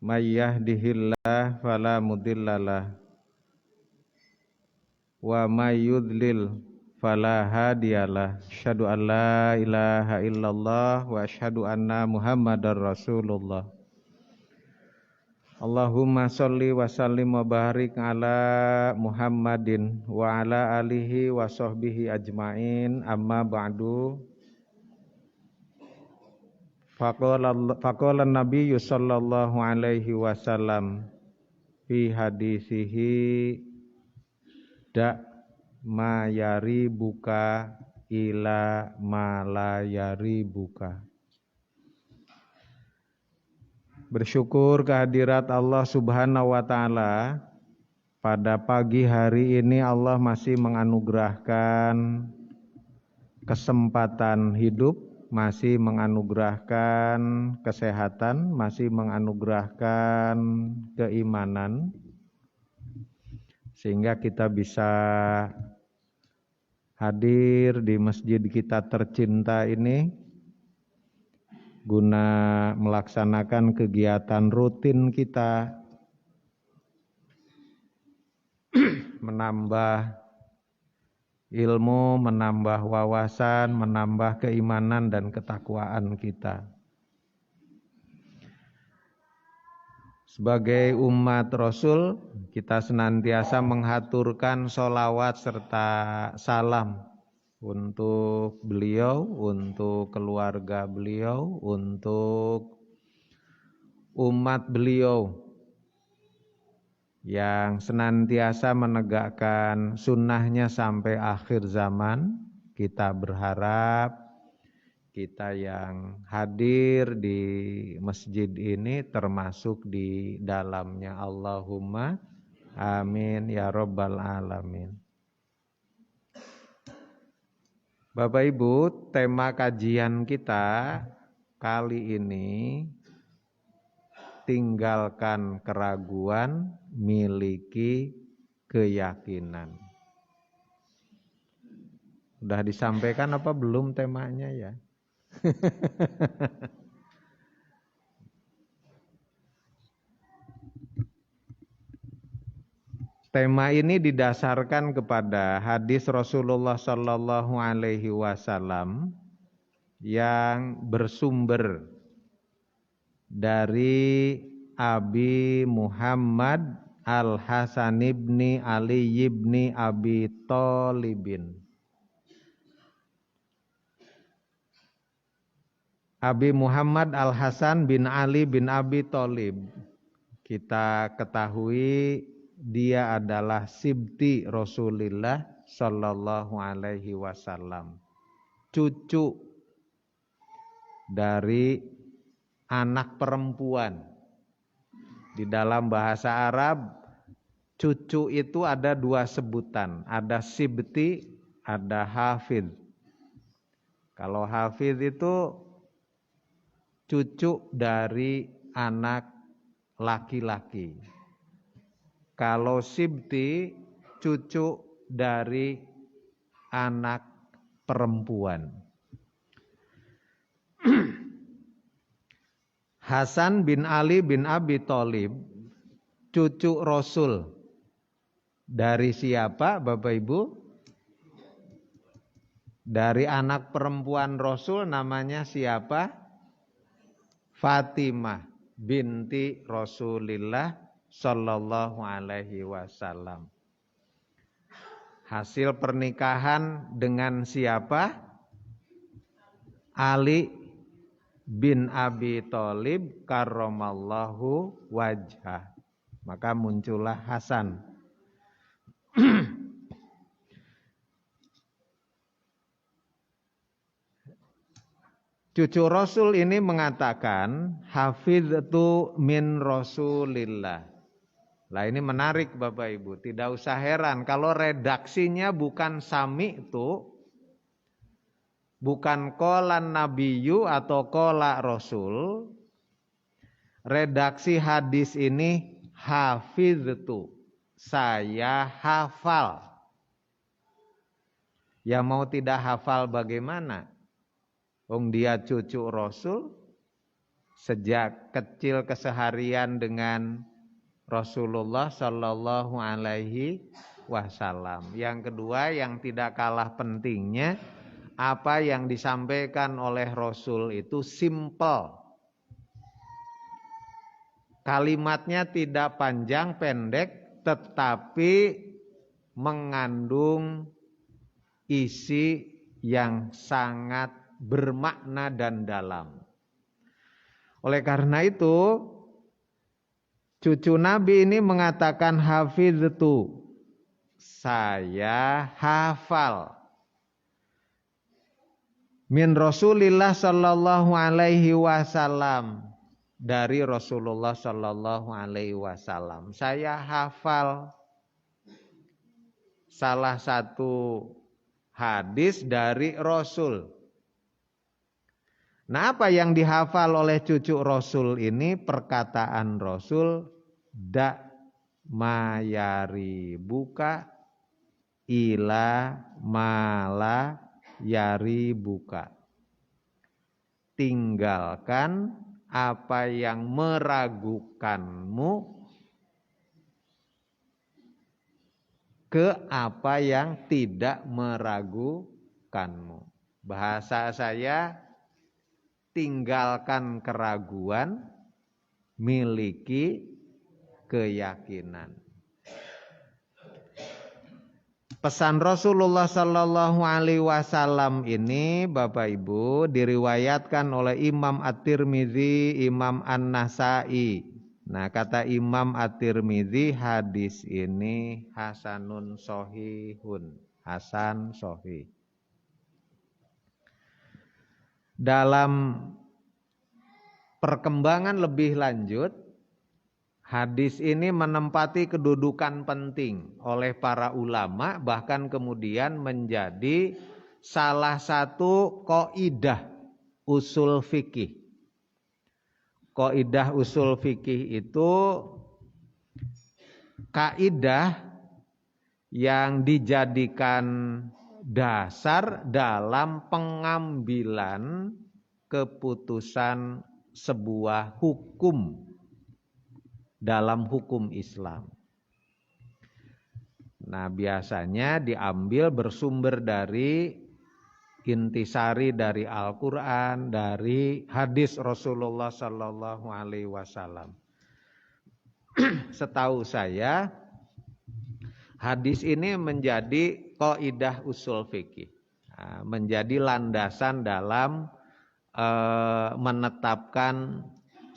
may yahdihillahu fala mudhillalah wa may yudlil fala hadiyalah. Asyhadu an la ilaha illallah wa asyhadu anna Muhammadar Rasulullah. Allahumma sholli wa sallim wa barik ala Muhammadin wa ala alihi wa sahbihi ajmain. Amma ba'du. Faqala Nabi sallallahu alaihi wasallam fi hadisihi da ma yari buka ila ma la yari buka. Bersyukur kehadirat Allah Subhanahu wa taala, pada pagi hari ini Allah masih menganugerahkan kesempatan hidup, masih menganugerahkan kesehatan, masih menganugerahkan keimanan, sehingga kita bisa hadir di masjid kita tercinta ini guna melaksanakan kegiatan rutin kita, menambah ilmu, menambah wawasan, menambah keimanan dan ketakwaan kita. Sebagai umat Rasul, kita senantiasa menghaturkan sholawat serta salam untuk beliau, untuk keluarga beliau, untuk umat beliau yang senantiasa menegakkan sunnahnya sampai akhir zaman. Kita berharap kita yang hadir di masjid ini termasuk di dalamnya. Allahumma amin ya rabbal alamin. Bapak Ibu, tema kajian kita kali ini tinggalkan keraguan, miliki keyakinan. Sudah disampaikan apa belum temanya ya? Tema ini didasarkan kepada hadis Rasulullah Sallallahu Alaihi Wasallam yang bersumber dari Abi Muhammad Al-Hasan ibni Ali ibni Abi Thalibin. Abi Muhammad Al-Hasan bin Ali bin Abi Thalib, kita ketahui dia adalah sibti Rasulullah Sallallahu Alaihi Wasallam, cucu dari anak perempuan. Di dalam bahasa Arab, cucu itu ada dua sebutan, ada sibti, ada hafid. Kalau hafid itu cucu dari anak laki-laki. Kalau sibti, cucu dari anak perempuan. Hasan bin Ali bin Abi Thalib, cucu Rasul. Dari siapa Bapak Ibu? Dari anak perempuan Rasul, namanya siapa? Fatimah binti Rasulillah Sallallahu Alaihi Wasallam. Hasil pernikahan dengan siapa? Ali bin Abi Thalib karramallahu wajhah. Maka muncullah Hasan. Cucu Rasul ini mengatakan hafidhtu min Rasulillah. Lah ini menarik Bapak Ibu, tidak usah heran kalau redaksinya bukan sami itu, bukan qolan nabiyyu atau qola Rasul. Redaksi hadis ini hafidhtu, saya hafal. Ya mau tidak hafal bagaimana? Wong dia cucu Rasul, sejak kecil keseharian dengan Rasulullah Shallallahu Alaihi Wasallam. Yang kedua yang tidak kalah pentingnya, apa yang disampaikan oleh Rasul itu simple. Kalimatnya tidak panjang pendek, tetapi mengandung isi yang sangat bermakna dan dalam. Oleh karena itu, cucu Nabi ini mengatakan hafiztu, saya hafal min Rasulillah sallallahu alaihi wasallam, dari Rasulullah sallallahu alaihi wasallam. Saya hafal salah satu hadis dari Rasul. Nah, apa yang dihafal oleh cucu Rasul ini? Perkataan Rasul, da mayari buka ila mala yari buka. Tinggalkan apa yang meragukanmu ke apa yang tidak meragukanmu. Bahasa saya, tinggalkan keraguan, miliki keyakinan. Pesan Rasulullah Sallallahu Alaihi Wasallam ini, Bapak Ibu, diriwayatkan oleh Imam At-Tirmidzi, Imam An-Nasai. Nah, kata Imam At-Tirmidzi, hadis ini hasanun sohihun, hasan sohih. Dalam perkembangan lebih lanjut, hadis ini menempati kedudukan penting oleh para ulama, bahkan kemudian menjadi salah satu kaidah usul fikih. Kaidah usul fikih itu kaidah yang dijadikan dasar dalam pengambilan keputusan sebuah hukum dalam hukum Islam. Nah, biasanya diambil bersumber dari intisari dari Al-Quran, dari hadis Rasulullah Sallallahu Alaihi Wasallam. Setahu saya, hadis ini menjadi kaidah usul fikih, menjadi landasan dalam menetapkan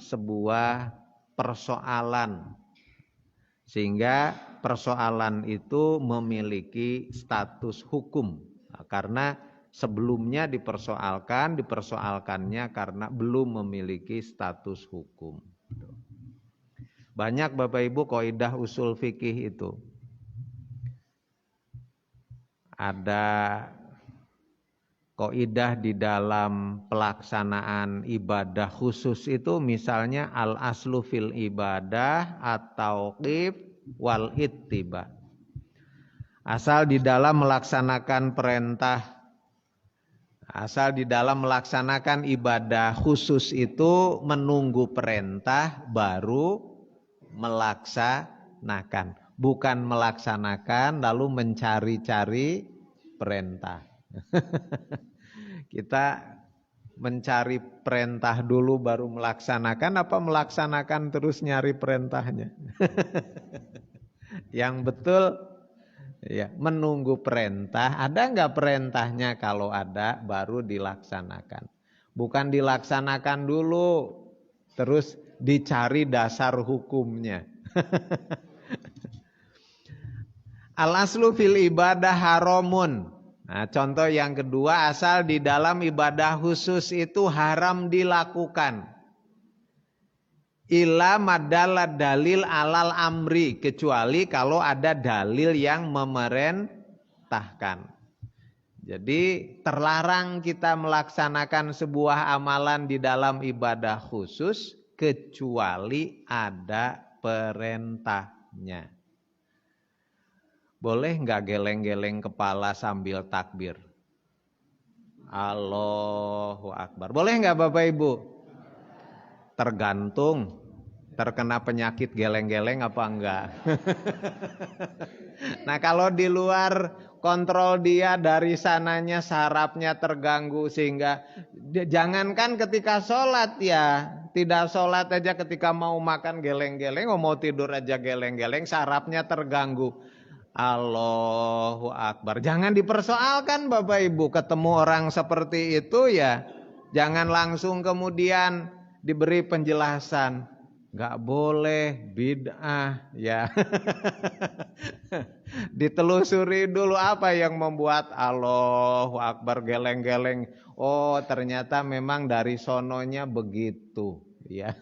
sebuah persoalan, sehingga persoalan itu memiliki status hukum, karena sebelumnya dipersoalkannya karena belum memiliki status hukum. Banyak Bapak Ibu kaidah usul fikih itu. Ada kaidah di dalam pelaksanaan ibadah khusus itu, misalnya al-aslu fil ibadah at-tauqif wal ittiba. Asal di dalam melaksanakan ibadah khusus itu menunggu perintah baru melaksanakan. Bukan melaksanakan lalu mencari-cari perintah. Kita mencari perintah dulu baru melaksanakan, apa melaksanakan terus nyari perintahnya? Yang betul ya, menunggu perintah. Ada enggak perintahnya? Kalau ada baru dilaksanakan. Bukan dilaksanakan dulu terus dicari dasar hukumnya. Al-aslu fil ibadah haramun. Nah, contoh yang kedua, asal di dalam ibadah khusus itu haram dilakukan. Illa madalla dalil alal amri, kecuali kalau ada dalil yang memerintahkan. Jadi terlarang kita melaksanakan sebuah amalan di dalam ibadah khusus kecuali ada perintahnya. Boleh nggak geleng-geleng kepala sambil takbir? Allahu Akbar. Boleh nggak Bapak Ibu? Tergantung terkena penyakit geleng-geleng apa enggak. Nah kalau di luar kontrol dia, dari sananya sarafnya terganggu sehingga jangankan ketika sholat ya, tidak sholat aja ketika mau makan geleng-geleng, mau tidur aja geleng-geleng, sarafnya terganggu. Allahu Akbar. Jangan dipersoalkan Bapak Ibu, ketemu orang seperti itu ya jangan langsung kemudian diberi penjelasan. Gak boleh, bid'ah ya. Ditelusuri dulu apa yang membuat Allahu Akbar geleng-geleng. Oh ternyata memang dari sononya begitu ya.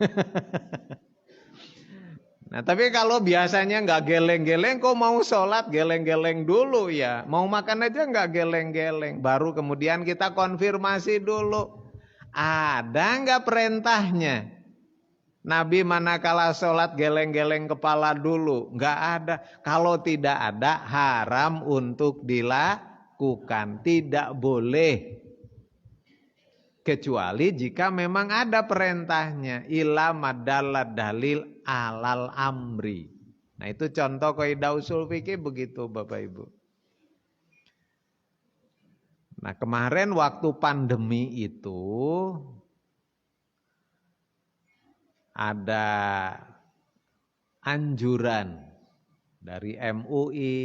Nah tapi kalau biasanya gak geleng-geleng, kok mau sholat geleng-geleng dulu ya. Mau makan aja gak geleng-geleng. Baru kemudian kita konfirmasi dulu. Ada gak perintahnya? Nabi manakala sholat geleng-geleng kepala dulu? Enggak ada. Kalau tidak ada, haram untuk dilakukan. Tidak boleh. Kecuali jika memang ada perintahnya. Ila madalla dalil alal amri. Nah itu contoh kaidah usul fikih begitu Bapak Ibu. Nah kemarin waktu pandemi itu ada anjuran dari MUI,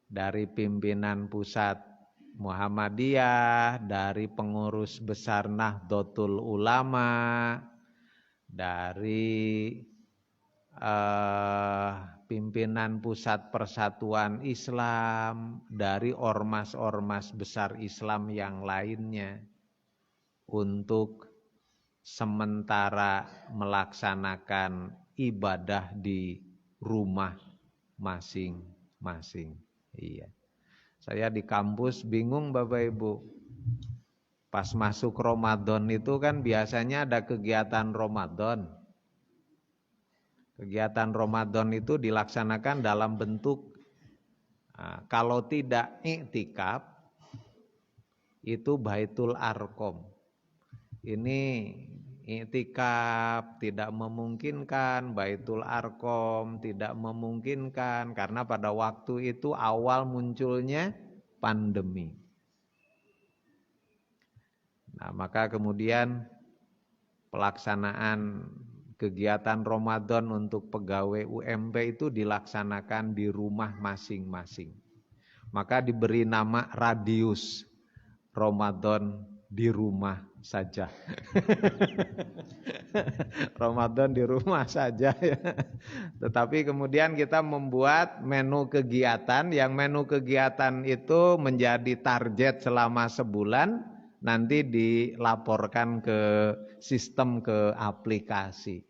dari pimpinan pusat Muhammadiyah, dari pengurus besar Nahdlatul Ulama, dari pimpinan pusat Persatuan Islam, dari ormas-ormas besar Islam yang lainnya untuk sementara melaksanakan ibadah di rumah masing-masing. Iya. Saya di kampus bingung Bapak Ibu. Pas masuk Ramadan itu kan biasanya ada kegiatan Ramadan. Kegiatan Ramadan itu dilaksanakan dalam bentuk kalau tidak iktikaf itu Baitul Arqam. Ini iktikaf tidak memungkinkan, Baitul Arqam tidak memungkinkan karena pada waktu itu awal munculnya pandemi. Nah, maka kemudian pelaksanaan kegiatan Ramadan untuk pegawai UMP itu dilaksanakan di rumah masing-masing. Maka diberi nama radius Ramadan di rumah saja. Ramadan di rumah saja ya. Tetapi kemudian kita membuat menu kegiatan, yang menu kegiatan itu menjadi target selama sebulan, nanti dilaporkan ke sistem, ke aplikasi.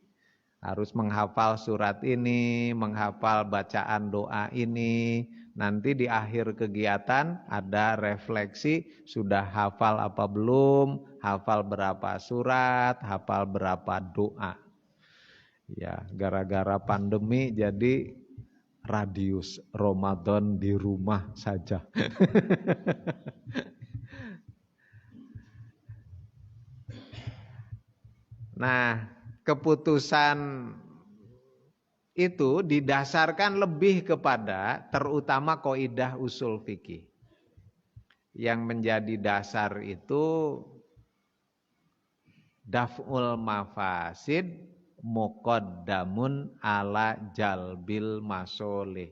Harus menghafal surat ini, menghafal bacaan doa ini. Nanti di akhir kegiatan ada refleksi, sudah hafal apa belum, hafal berapa surat, hafal berapa doa. Ya, gara-gara pandemi jadi radius Ramadan di rumah saja. Nah, keputusan itu didasarkan lebih kepada terutama kaidah usul fikih. Yang menjadi dasar itu daf'ul mafasid muqaddamun ala jalbil masolih.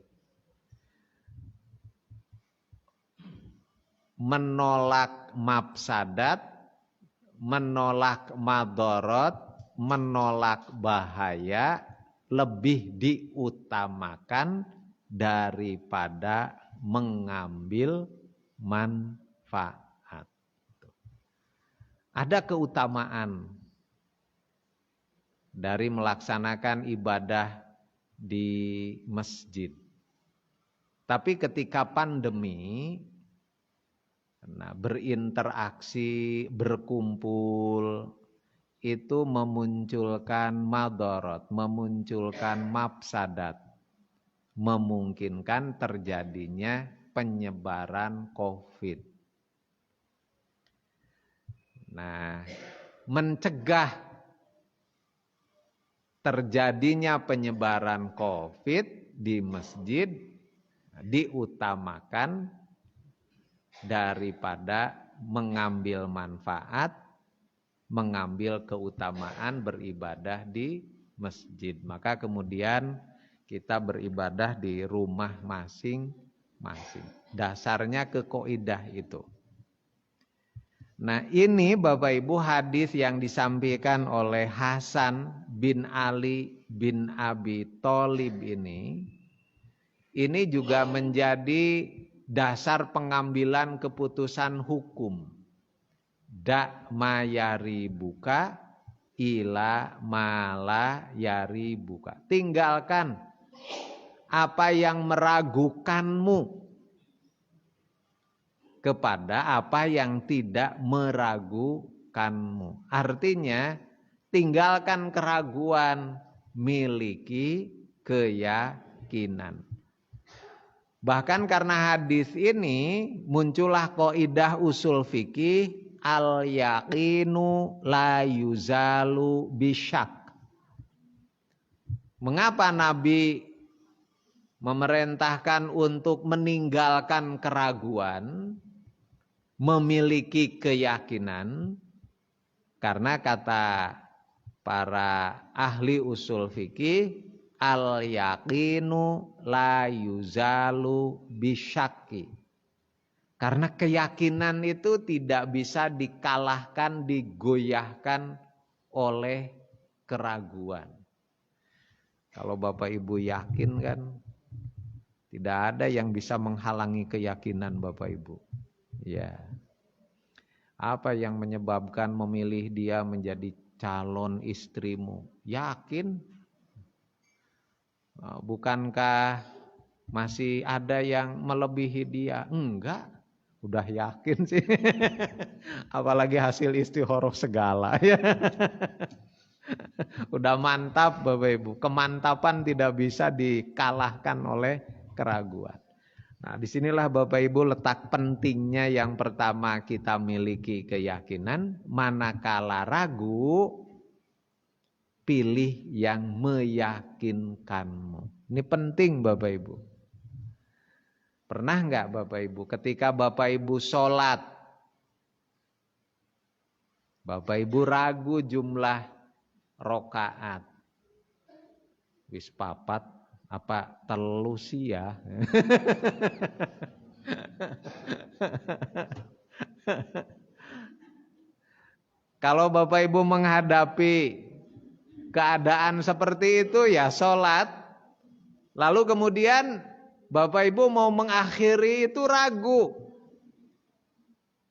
Menolak mafsadat, menolak madorot, menolak bahaya lebih diutamakan daripada mengambil manfaat. Ada keutamaan dari melaksanakan ibadah di masjid. Tapi ketika pandemi, berinteraksi, berkumpul, itu memunculkan madorot, memunculkan mafsadat, memungkinkan terjadinya penyebaran COVID. Nah, mencegah terjadinya penyebaran COVID di masjid diutamakan daripada mengambil manfaat, mengambil keutamaan beribadah di masjid. Maka kemudian kita beribadah di rumah masing-masing. Dasarnya ke kaidah itu. Nah, ini Bapak Ibu hadis yang disampaikan oleh Hasan bin Ali bin Abi Thalib ini juga menjadi dasar pengambilan keputusan hukum. Da mayari buka ila mala yari buka. Tinggalkan apa yang meragukanmu kepada apa yang tidak meragukanmu. Artinya tinggalkan keraguan, miliki keyakinan. Bahkan karena hadis ini muncullah kaidah usul fikih al yaqinu la yuzalu bisyak. Mengapa Nabi memerintahkan untuk meninggalkan keraguan, memiliki keyakinan? Karena kata para ahli usul fikih, al yaqinu la yuzalu bisyaki. Karena keyakinan itu tidak bisa dikalahkan, digoyahkan oleh keraguan. Kalau Bapak Ibu yakin kan, tidak ada yang bisa menghalangi keyakinan Bapak Ibu. Ya. Apa yang menyebabkan memilih dia menjadi calon istrimu? Yakin? Bukankah masih ada yang melebihi dia? Enggak. Udah yakin sih. Apalagi hasil istikharah segala ya. Udah mantap Bapak Ibu. Kemantapan tidak bisa dikalahkan oleh keraguan. Nah, disinilah Bapak Ibu letak pentingnya. Yang pertama, kita miliki keyakinan. Manakala ragu, pilih yang meyakinkanmu. Ini penting Bapak Ibu. Pernah enggak Bapak Ibu ketika Bapak Ibu sholat, Bapak Ibu ragu jumlah rokaat, wis papat apa telu sih ya? Kalau Bapak Ibu menghadapi keadaan seperti itu ya sholat, lalu kemudian Bapak Ibu mau mengakhiri itu ragu.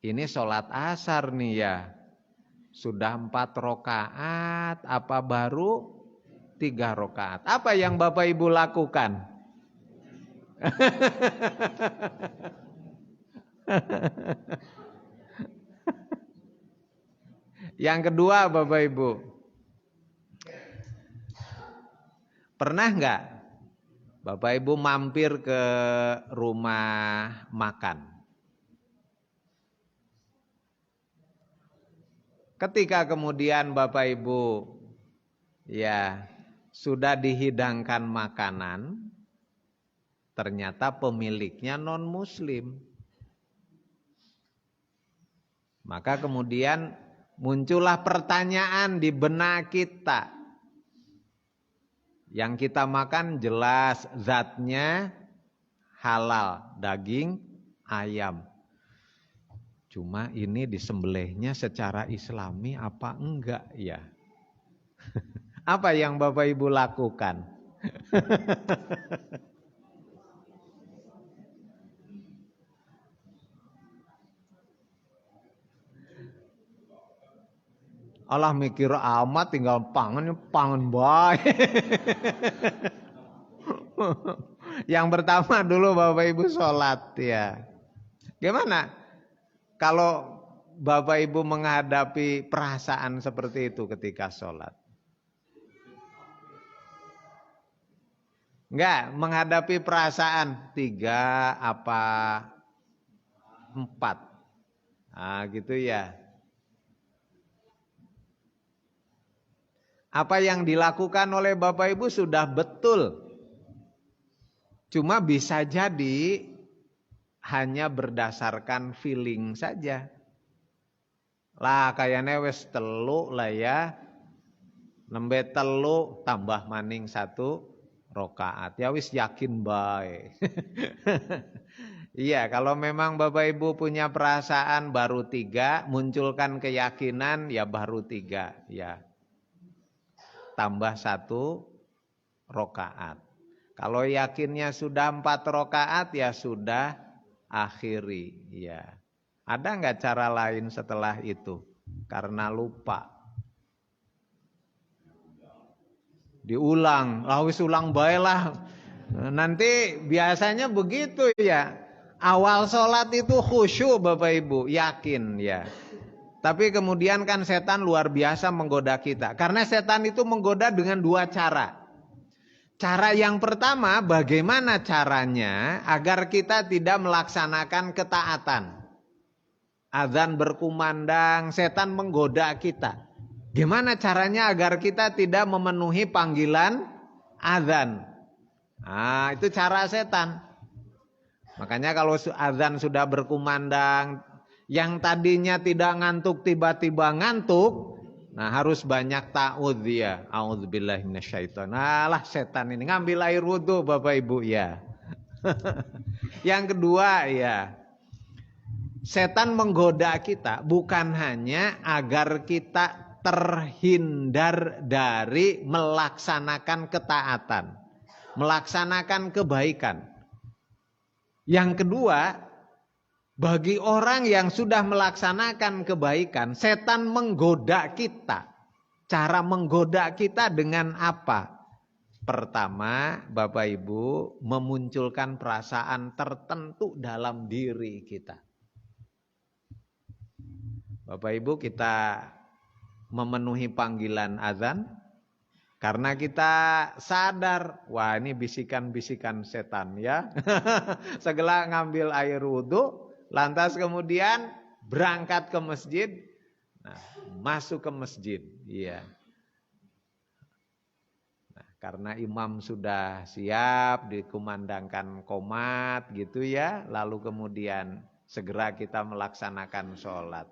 Ini sholat asar nih ya, sudah 4 rokaat apa baru 3 rokaat. Apa yang Bapak Ibu lakukan? Yang kedua Bapak Ibu, pernah enggak Bapak Ibu mampir ke rumah makan? Ketika kemudian Bapak Ibu ya sudah dihidangkan makanan, ternyata pemiliknya non muslim. Maka kemudian muncullah pertanyaan di benak kita. Yang kita makan jelas zatnya halal, daging ayam. Cuma ini disembelihnya secara islami apa enggak ya? Apa yang Bapak Ibu lakukan? Allah mikir amat tinggal pangan bae. Yang pertama dulu Bapak Ibu sholat ya. Gimana? Kalau Bapak Ibu menghadapi perasaan seperti itu ketika sholat? Enggak, menghadapi perasaan 3 apa 4. Nah gitu ya. Apa yang dilakukan oleh Bapak Ibu sudah betul. Cuma bisa jadi hanya berdasarkan feeling saja. Lah kayaknya wes telu lah ya. Nembe telu tambah maning 1 rakaat. Ya wis yakin bae. Iya, kalau memang Bapak Ibu punya perasaan baru 3, munculkan keyakinan ya baru 3 ya. Tambah 1 rakaat. Kalau yakinnya sudah 4 rakaat ya sudah akhiri ya. Ada enggak cara lain setelah itu? Karena lupa. Diulang, wis ulang bae lah. Nanti biasanya begitu ya. Awal sholat itu khusyuk Bapak Ibu, yakin ya. Tapi kemudian kan setan luar biasa menggoda kita. Karena setan itu menggoda dengan 2 cara. Cara yang pertama, bagaimana caranya agar kita tidak melaksanakan ketaatan. Azan berkumandang, setan menggoda kita. Gimana caranya agar kita tidak memenuhi panggilan azan? Nah, itu cara setan. Makanya kalau azan sudah berkumandang, yang tadinya tidak ngantuk tiba-tiba ngantuk, nah harus banyak ta'udz ya. A'udzubillahi minasyaitonir. Lah setan ini ngambil air wudu Bapak Ibu ya. Yang kedua ya, setan menggoda kita bukan hanya agar kita terhindar dari melaksanakan ketaatan, melaksanakan kebaikan. Yang kedua, bagi orang yang sudah melaksanakan kebaikan, setan menggoda kita. Cara menggoda kita dengan apa? Pertama, Bapak Ibu, memunculkan perasaan tertentu dalam diri kita. Bapak Ibu, kita memenuhi panggilan azan karena kita sadar, wah ini bisikan-bisikan setan ya. Segera ngambil air wudhu, lantas kemudian berangkat ke masjid, nah, masuk ke masjid, iya. Nah, karena imam sudah siap dikumandangkan qomat gitu ya, lalu kemudian segera kita melaksanakan sholat.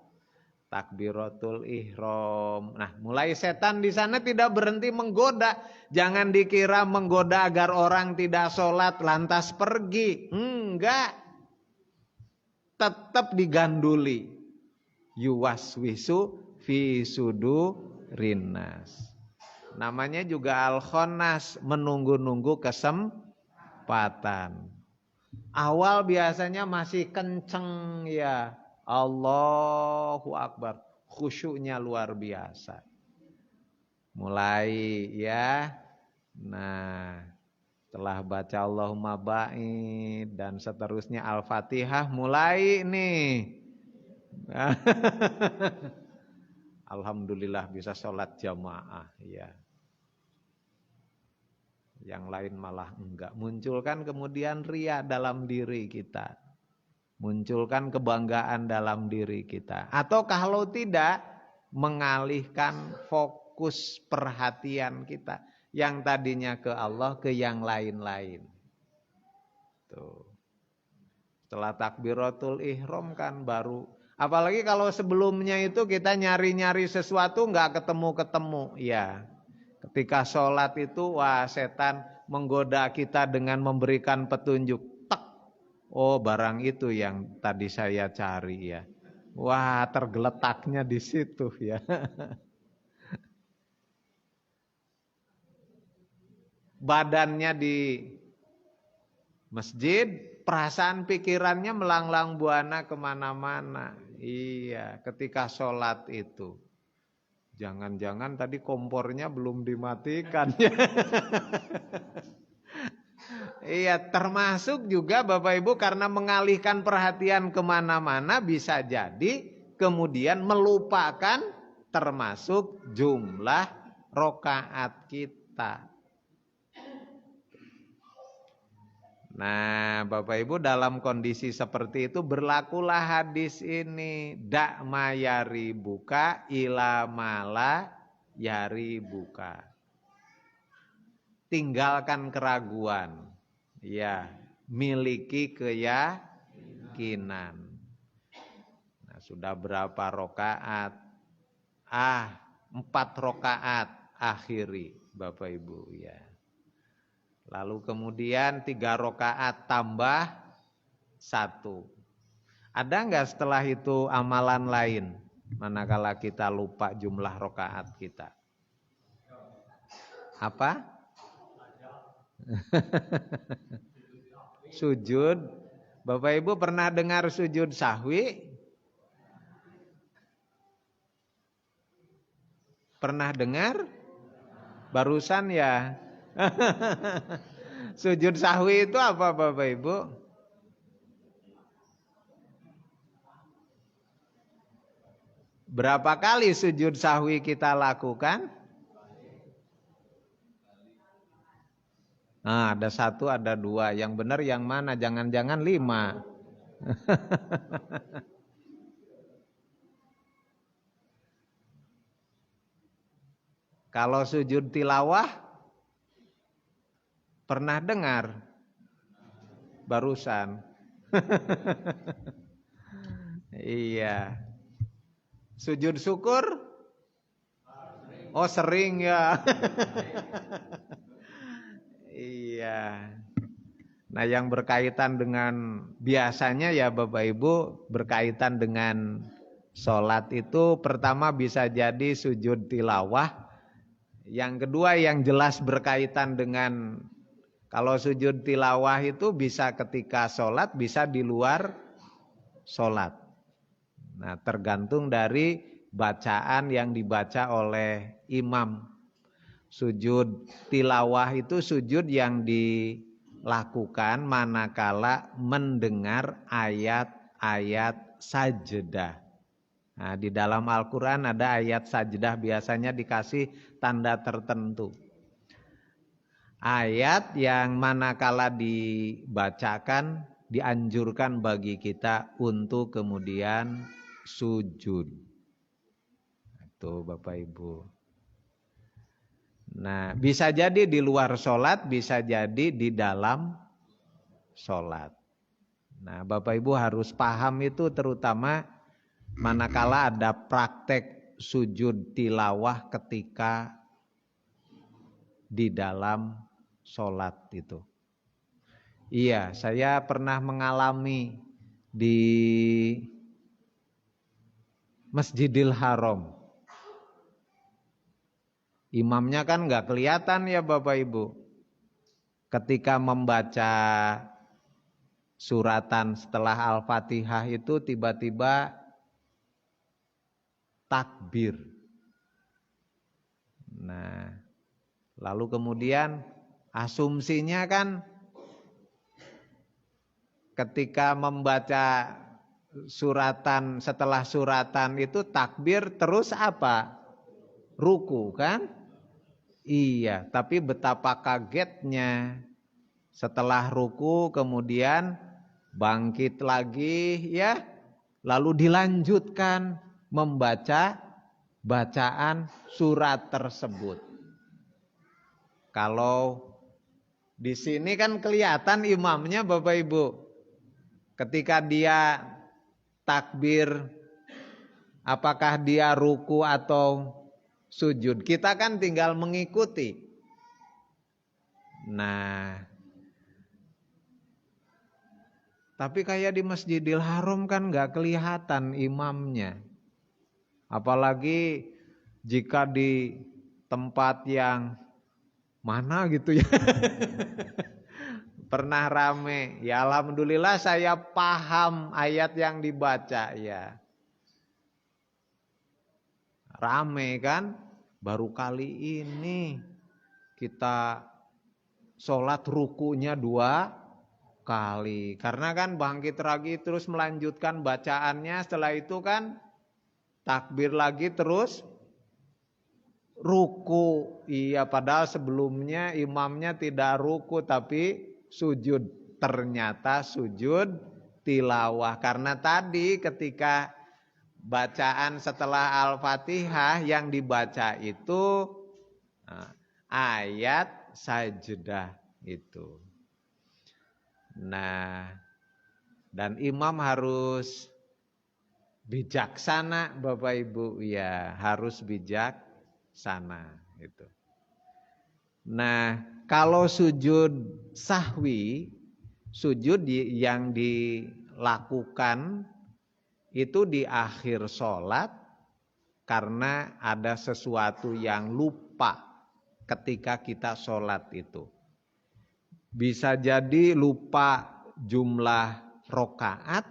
Takbiratul ihram. Nah, mulai setan di sana tidak berhenti menggoda. Jangan dikira menggoda agar orang tidak sholat lantas pergi. Enggak. Tetap diganduli. Yuwaswisu fi sudurinnas. Namanya juga al-khonnas, menunggu-nunggu kesempatan. Awal biasanya masih kenceng ya. Allahu Akbar, khusyuknya luar biasa. Mulai ya. Nah, setelah baca Allahumma ba'id dan seterusnya Al-Fatihah mulai nih. Alhamdulillah bisa sholat jamaah ya. Yang lain malah enggak. Munculkan kemudian riya dalam diri kita. Munculkan kebanggaan dalam diri kita. Atau kalau tidak, mengalihkan fokus perhatian kita. Yang tadinya ke Allah, ke yang lain-lain. Tuh. Setelah takbiratul ihram kan baru. Apalagi kalau sebelumnya itu kita nyari-nyari sesuatu nggak ketemu-ketemu. Ya. Ketika sholat itu, wah setan menggoda kita dengan memberikan petunjuk. Oh, barang itu yang tadi saya cari ya. Wah, tergeletaknya di situ ya. Badannya di masjid, perasaan pikirannya melanglang buana kemana-mana. Iya, ketika sholat itu. Jangan-jangan tadi kompornya belum dimatikan ya. Iya, termasuk juga Bapak Ibu karena mengalihkan perhatian kemana-mana bisa jadi kemudian melupakan termasuk jumlah rokaat kita. Nah, Bapak Ibu dalam kondisi seperti itu berlakulah hadis ini. Dak mayari buka ila mala ya hari buka. Tinggalkan keraguan. Ya, miliki keyakinan. Nah, sudah berapa rakaat? 4 rakaat akhiri, Bapak Ibu ya. Lalu kemudian 3 rakaat tambah 1. Ada enggak setelah itu amalan lain? Manakala kita lupa jumlah rakaat kita. Apa? Sujud. Bapak Ibu pernah dengar sujud sahwi? Pernah dengar? Barusan ya. Sujud sahwi itu apa Bapak Ibu? Berapa kali sujud sahwi kita lakukan? Nah, ada 1, ada 2. Yang benar yang mana? Jangan-jangan 5. Kalau sujud tilawah, pernah dengar? Barusan. Iya. Sujud syukur? Oh sering ya. Iya. Nah yang berkaitan dengan biasanya ya Bapak Ibu berkaitan dengan sholat itu pertama bisa jadi sujud tilawah. Yang kedua yang jelas berkaitan dengan kalau sujud tilawah itu bisa ketika sholat bisa di luar sholat. Nah tergantung dari bacaan yang dibaca oleh imam. Sujud tilawah itu sujud yang dilakukan manakala mendengar ayat-ayat sajdah. Nah, di dalam Al-Quran ada ayat sajdah biasanya dikasih tanda tertentu. Ayat yang manakala dibacakan dianjurkan bagi kita untuk kemudian sujud. Itu Bapak Ibu. Nah, bisa jadi di luar sholat, bisa jadi di dalam sholat. Nah, Bapak Ibu harus paham itu terutama manakala ada praktek sujud tilawah ketika di dalam sholat itu. Iya, saya pernah mengalami di Masjidil Haram. Imamnya kan nggak kelihatan ya Bapak Ibu. Ketika membaca suratan setelah Al-Fatihah itu tiba-tiba takbir. Nah, lalu kemudian asumsinya kan ketika membaca suratan setelah suratan itu takbir terus apa? Ruku kan? Iya, tapi betapa kagetnya setelah ruku kemudian bangkit lagi ya, lalu dilanjutkan membaca bacaan surat tersebut. Kalau di sini kan kelihatan imamnya Bapak Ibu. Ketika dia takbir apakah dia ruku atau sujud, kita kan tinggal mengikuti. Nah, tapi kayak di Masjidil Haram kan nggak kelihatan imamnya. Apalagi jika di tempat yang mana gitu ya. Pernah rame. Ya alhamdulillah saya paham ayat yang dibaca ya. Rame kan, baru kali ini kita sholat rukunya 2 kali. Karena kan bangkit lagi terus melanjutkan bacaannya, setelah itu kan takbir lagi terus ruku. Iya padahal sebelumnya imamnya tidak ruku tapi sujud. Ternyata sujud tilawah. Karena tadi ketika bacaan setelah Al-Fatihah yang dibaca itu ayat sajdah itu. Nah, dan imam harus bijaksana Bapak Ibu, ya harus bijaksana itu. Nah, kalau sujud sahwi, sujud yang dilakukan itu di akhir sholat karena ada sesuatu yang lupa ketika kita sholat itu. Bisa jadi lupa jumlah rokaat.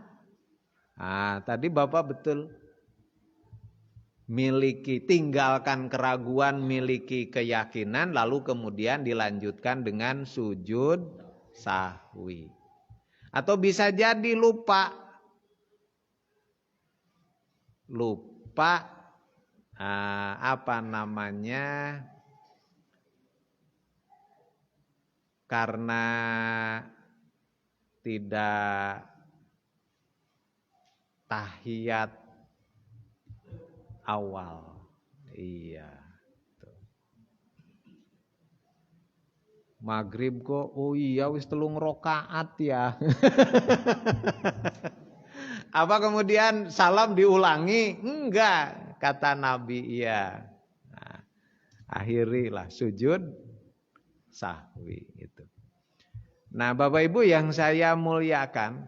Nah, tadi Bapak betul. Tinggalkan keraguan, miliki keyakinan, lalu kemudian dilanjutkan dengan sujud sahwi. Atau bisa jadi lupa karena tidak tahiyat awal. Iya. Maghrib kok, oh iya wis 3 rakaat ya. Apa kemudian salam diulangi? Enggak, kata Nabi, iya. Nah, akhirilah sujud sahwi itu. Nah, Bapak Ibu yang saya muliakan,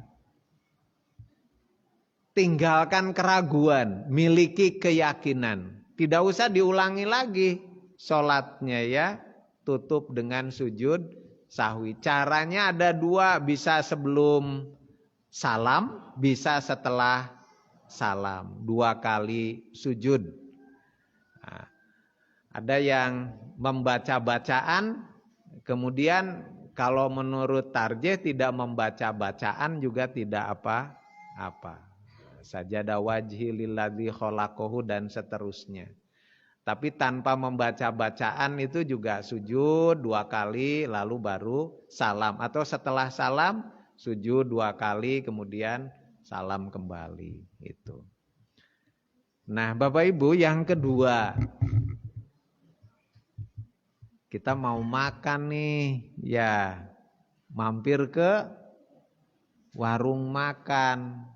tinggalkan keraguan, miliki keyakinan. Tidak usah diulangi lagi sholatnya ya, tutup dengan sujud sahwi. Caranya ada 2, bisa sebelum salam, bisa setelah salam. 2 kali sujud. Nah, ada yang membaca bacaan, kemudian kalau menurut tarjih tidak membaca bacaan juga tidak apa-apa. Sajadah wajhi lilladzi khalaqahu dan seterusnya. Tapi tanpa membaca bacaan itu juga sujud 2 kali lalu baru salam. Atau setelah salam sujud 2 kali kemudian salam kembali itu. Nah, Bapak Ibu yang kedua, kita mau makan nih, ya mampir ke warung makan.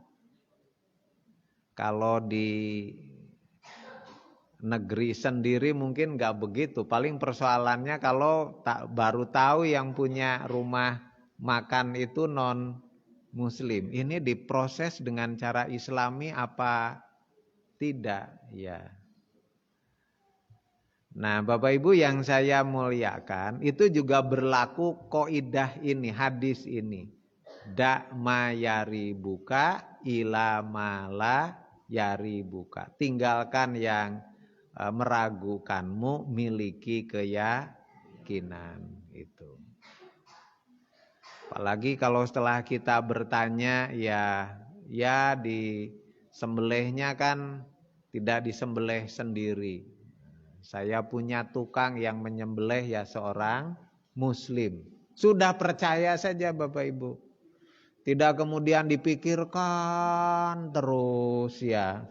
Kalau di negeri sendiri mungkin nggak begitu. Paling persoalannya kalau baru tahu yang punya rumah makan itu non muslim. Ini diproses dengan cara islami apa tidak ya. Nah, Bapak Ibu yang saya muliakan, itu juga berlaku kaidah ini, hadis ini. Da ma yaribuka ila ma la yaribuka. Tinggalkan yang meragukanmu, miliki keyakinan itu. Apalagi kalau setelah kita bertanya ya di sembelihnya kan tidak disembelih sendiri. Saya punya tukang yang menyembelih ya seorang muslim. Sudah percaya saja Bapak Ibu. Tidak kemudian dipikirkan terus ya.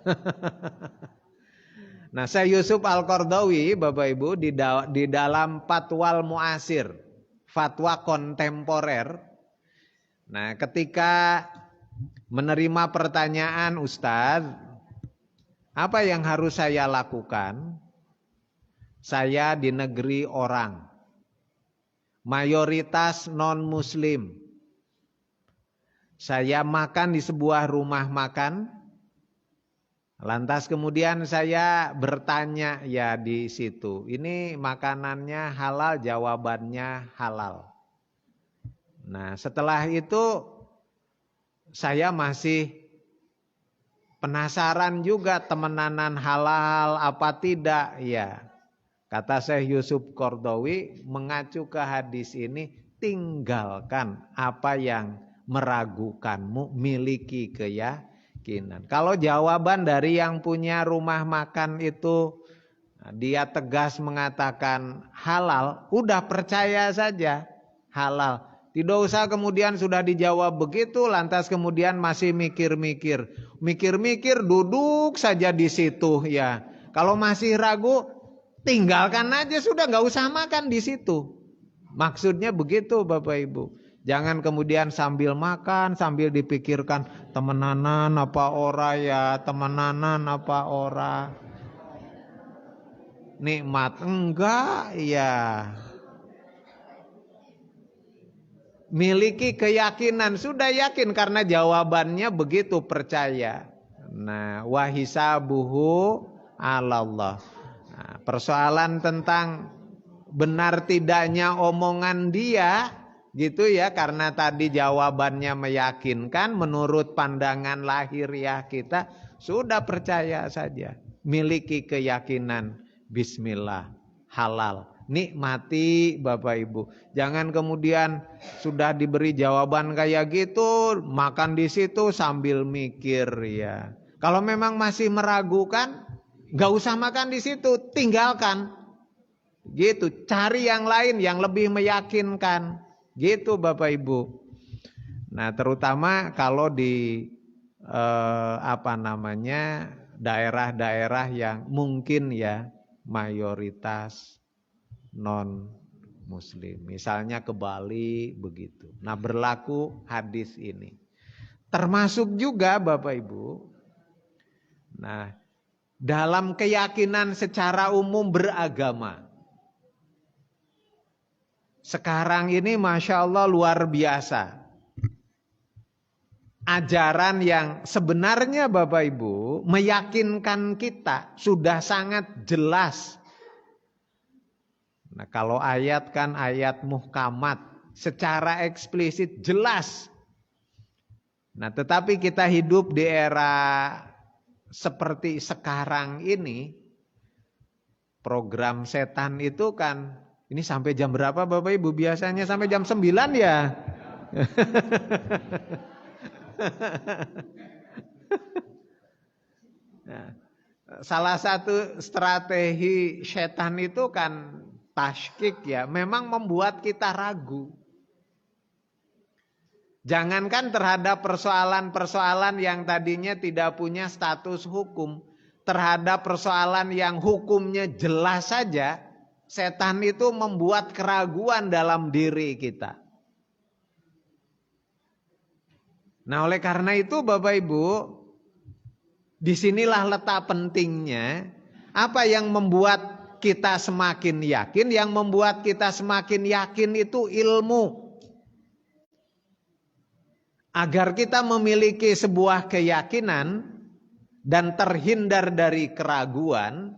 Nah, Syekh Yusuf Al-Qardawi Bapak Ibu di dalam Fatwal Mu'asir, fatwa kontemporer. Nah, ketika menerima pertanyaan, Ustadz, apa yang harus saya lakukan? Saya di negeri orang, mayoritas non-muslim. Saya makan di sebuah rumah makan. Lantas kemudian saya bertanya ya di situ, ini makanannya halal? Jawabannya halal. Nah, setelah itu saya masih penasaran juga, temenanan halal apa tidak ya. Kata Syekh Yusuf Qardawi mengacu ke hadis ini, tinggalkan apa yang meragukanmu, miliki keyakinan. Kalau jawaban dari yang punya rumah makan itu dia tegas mengatakan halal, udah percaya saja halal. Tidak usah kemudian sudah dijawab begitu, lantas kemudian masih mikir-mikir. Mikir-mikir, duduk saja di situ ya. Kalau masih ragu, tinggalkan aja sudah, nggak usah makan di situ. Maksudnya begitu Bapak Ibu. Jangan kemudian sambil makan, sambil dipikirkan temenanan apa ora ya, temenanan apa ora. Nikmat enggak ya. Miliki keyakinan, sudah yakin karena jawabannya begitu, percaya. Nah, wahisabuhu 'alallah. Nah, persoalan tentang benar tidaknya omongan dia gitu ya, karena tadi jawabannya meyakinkan menurut pandangan lahiriah kita, sudah percaya saja. Miliki keyakinan, bismillah, halal. Nikmati Bapak Ibu. Jangan kemudian sudah diberi jawaban kayak gitu, makan di situ sambil mikir ya. Kalau memang masih meragukan, gak usah makan di situ, tinggalkan. Gitu, cari yang lain yang lebih meyakinkan. Gitu Bapak Ibu. Nah, terutama kalau di daerah-daerah yang mungkin ya mayoritas non muslim, misalnya ke Bali begitu. Nah, berlaku hadis ini. Termasuk juga Bapak Ibu. Nah, dalam keyakinan secara umum beragama. Sekarang ini Masya Allah luar biasa. Ajaran yang sebenarnya Bapak Ibu meyakinkan kita sudah sangat jelas. Nah, kalau ayat kan ayat muhkamat, secara eksplisit jelas. Nah, tetapi kita hidup di era seperti sekarang ini, program setan itu kan, ini sampai jam berapa Bapak Ibu? Biasanya sampai jam 9 ya. Nah, salah satu strategi setan itu kan tasykik ya, memang membuat kita ragu. Jangankan terhadap persoalan-persoalan yang tadinya tidak punya status hukum, terhadap persoalan yang hukumnya jelas saja, setan itu membuat keraguan dalam diri kita. Nah, oleh karena itu Bapak Ibu, disinilah letak pentingnya. Apa yang membuat kita semakin yakin? Yang membuat kita semakin yakin itu ilmu. Agar kita memiliki sebuah keyakinan dan terhindar dari keraguan.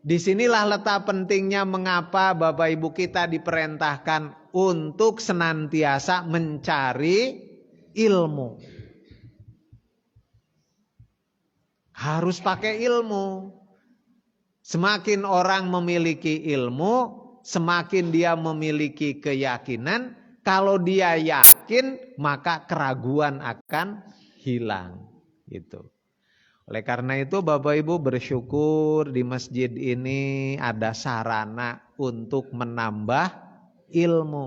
Disinilah letak pentingnya mengapa Bapak Ibu kita diperintahkan untuk senantiasa mencari ilmu. Harus pakai ilmu. Semakin orang memiliki ilmu, semakin dia memiliki keyakinan. Kalau dia yakin, maka keraguan akan hilang. Gitu. Oleh karena itu Bapak Ibu bersyukur di masjid ini ada sarana untuk menambah ilmu.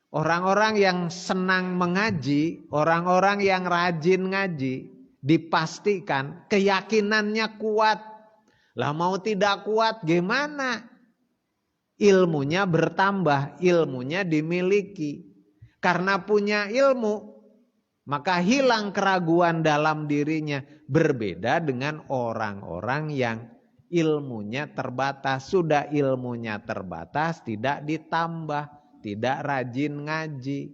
Orang-orang yang senang mengaji, orang-orang yang rajin ngaji, dipastikan keyakinannya kuat. Lah mau tidak kuat gimana? Ilmunya bertambah, ilmunya dimiliki. Karena punya ilmu, maka hilang keraguan dalam dirinya. Berbeda dengan orang-orang yang ilmunya terbatas. Sudah ilmunya terbatas, tidak ditambah, tidak rajin ngaji.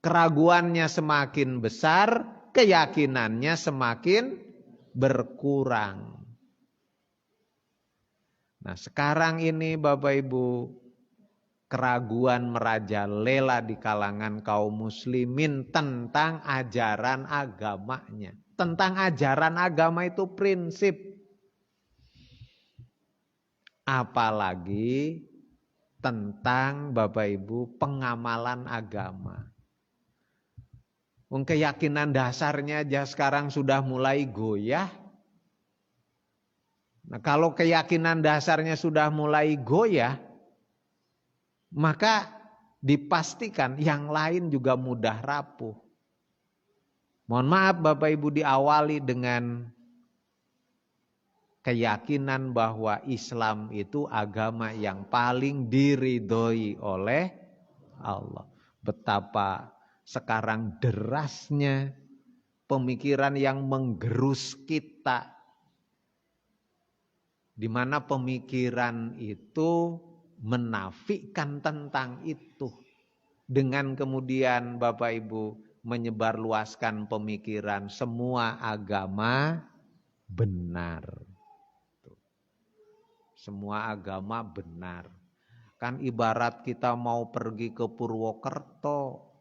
Keraguannya semakin besar, keyakinannya semakin berkurang. Nah, sekarang ini Bapak Ibu, keraguan merajalela di kalangan kaum muslimin tentang ajaran agamanya. Tentang ajaran agama itu prinsip. Apalagi tentang Bapak Ibu pengamalan agama. Keyakinan dasarnya aja sekarang sudah mulai goyah. Nah, kalau keyakinan dasarnya sudah mulai goyah, maka dipastikan yang lain juga mudah rapuh. Mohon maaf Bapak Ibu, diawali dengan keyakinan bahwa Islam itu agama yang paling diridhoi oleh Allah. Betapa sekarang derasnya pemikiran yang menggerus kita, di mana pemikiran itu menafikan tentang itu, dengan kemudian Bapak Ibu menyebarluaskan pemikiran semua agama benar. Semua agama benar. Kan ibarat kita mau pergi ke Purwokerto,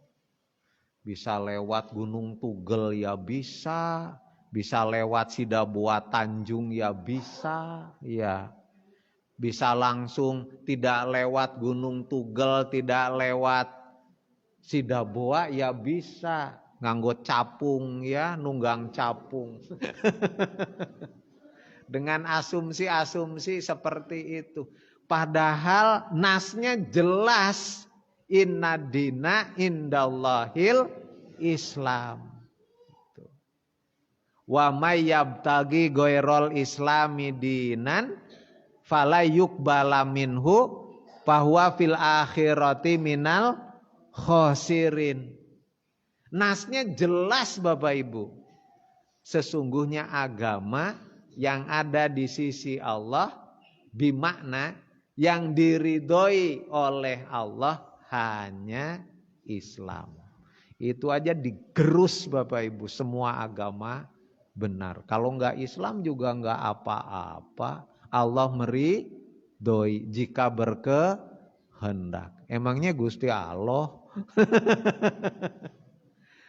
bisa lewat Gunung Tugel ya bisa lewat Sidabuat Tanjung ya bisa, ya. Bisa langsung tidak lewat Gunung Tugel, tidak lewat Sidabuat ya bisa, nganggo capung ya, nunggang capung. Dengan asumsi-asumsi seperti itu. Padahal nasnya jelas, inna dina indallahil Islam. Wa may yabtaghi ghairal islami dinan fala yuqbala minhu fahuwa fil akhirati minal khosirin. Nasnya jelas Bapak Ibu. Sesungguhnya agama yang ada di sisi Allah bimakna yang diridhoi oleh Allah hanya Islam. Itu aja digerus Bapak Ibu, semua agama benar. Kalau enggak Islam juga enggak apa-apa. Allah meridhoi jika berkehendak. Emangnya Gusti Allah?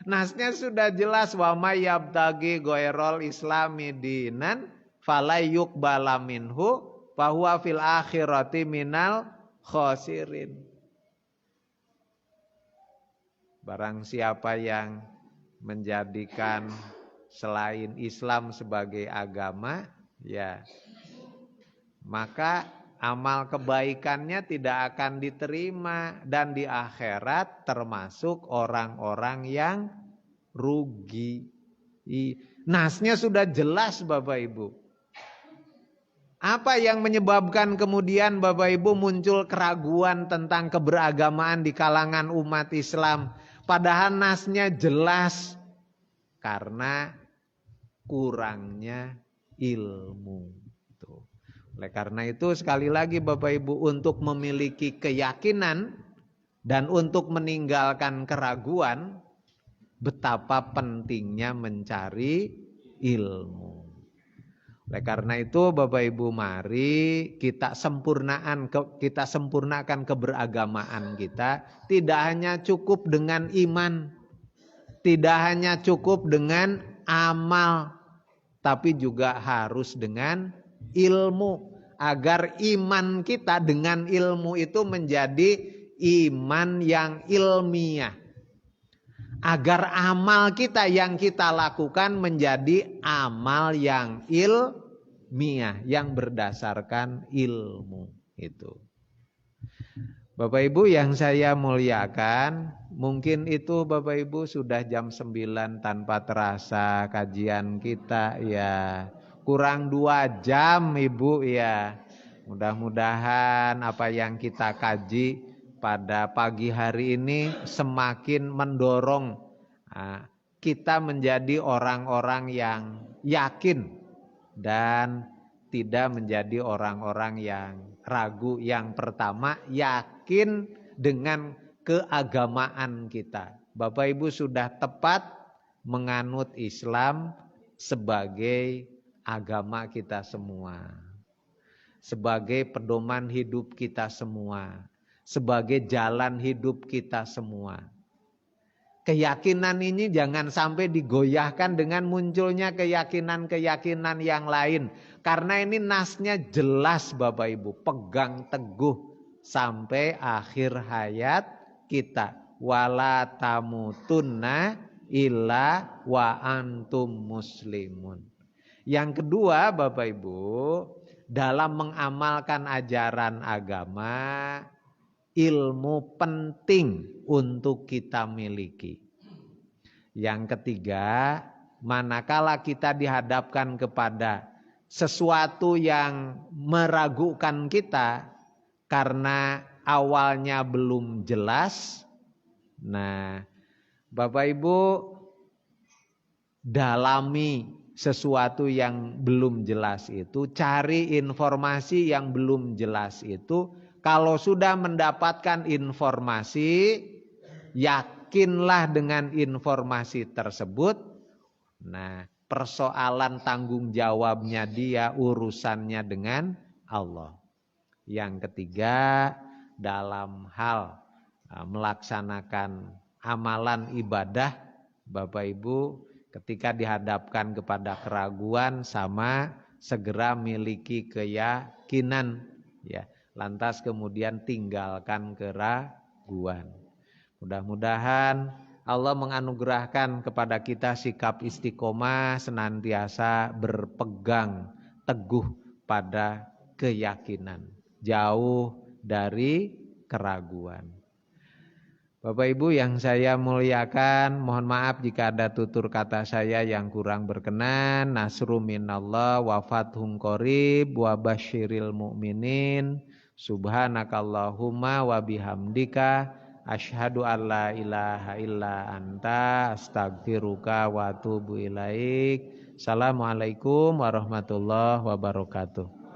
Nasnya sudah jelas, wa may yabtaghi ghairal islami dinan fala yuqbala minhu fahuwa fil akhirati minal khosirin. Barang siapa yang menjadikan selain Islam sebagai agama, ya, maka amal kebaikannya tidak akan diterima dan di akhirat termasuk orang-orang yang rugi. Nasnya sudah jelas Bapak Ibu. Apa yang menyebabkan kemudian Bapak Ibu muncul keraguan tentang keberagamaan di kalangan umat Islam? Padahal nasnya jelas, karena kurangnya ilmu. Oleh karena itu sekali lagi Bapak Ibu, untuk memiliki keyakinan dan untuk meninggalkan keraguan, betapa pentingnya mencari ilmu. Oleh karena itu Bapak Ibu, mari kita sempurnakan keberagamaan kita. Tidak hanya cukup dengan iman, tidak hanya cukup dengan amal, tapi juga harus dengan ilmu, agar iman kita dengan ilmu itu menjadi iman yang ilmiah, agar amal kita yang kita lakukan menjadi amal yang ilmiah, yang berdasarkan ilmu itu. Bapak Ibu yang saya muliakan, mungkin itu Bapak Ibu sudah jam 9 tanpa terasa kajian kita, ya. Kurang 2 jam Ibu, ya. Mudah-mudahan apa yang kita kaji pada pagi hari ini semakin mendorong kita menjadi orang-orang yang yakin dan tidak menjadi orang-orang yang ragu. Yang pertama, yakin dengan keagamaan kita. Bapak Ibu sudah tepat menganut Islam sebagai agama kita semua, sebagai pedoman hidup kita semua, sebagai jalan hidup kita semua. Keyakinan ini jangan sampai digoyahkan dengan munculnya keyakinan-keyakinan yang lain. Karena ini nasnya jelas Bapak Ibu, pegang teguh sampai akhir hayat kita. Wala tamutunna illa wa antum muslimun. Yang kedua Bapak Ibu, dalam mengamalkan ajaran agama, ilmu penting untuk kita miliki. Yang ketiga, manakala kita dihadapkan kepada sesuatu yang meragukan kita karena awalnya belum jelas. Nah, Bapak Ibu, dalami sesuatu yang belum jelas itu, cari informasi yang belum jelas itu. Kalau sudah mendapatkan informasi, yakinlah dengan informasi tersebut. Nah, persoalan tanggung jawabnya dia, urusannya dengan Allah. Yang ketiga, dalam hal melaksanakan amalan ibadah, Bapak Ibu, ketika dihadapkan kepada keraguan, sama segera miliki keyakinan, ya. Lantas kemudian tinggalkan keraguan. Mudah-mudahan Allah menganugerahkan kepada kita sikap istiqomah, senantiasa berpegang teguh pada keyakinan, jauh dari keraguan. Bapak Ibu yang saya muliakan, mohon maaf jika ada tutur kata saya yang kurang berkenan. Nasru minallah wa fathun qarib wa basyiril mu'minin. Subhanakallahumma wa bihamdika asyhadu an la ilaha illa anta astaghfiruka wa atubu ilaik. Assalamualaikum warahmatullahi wabarakatuh.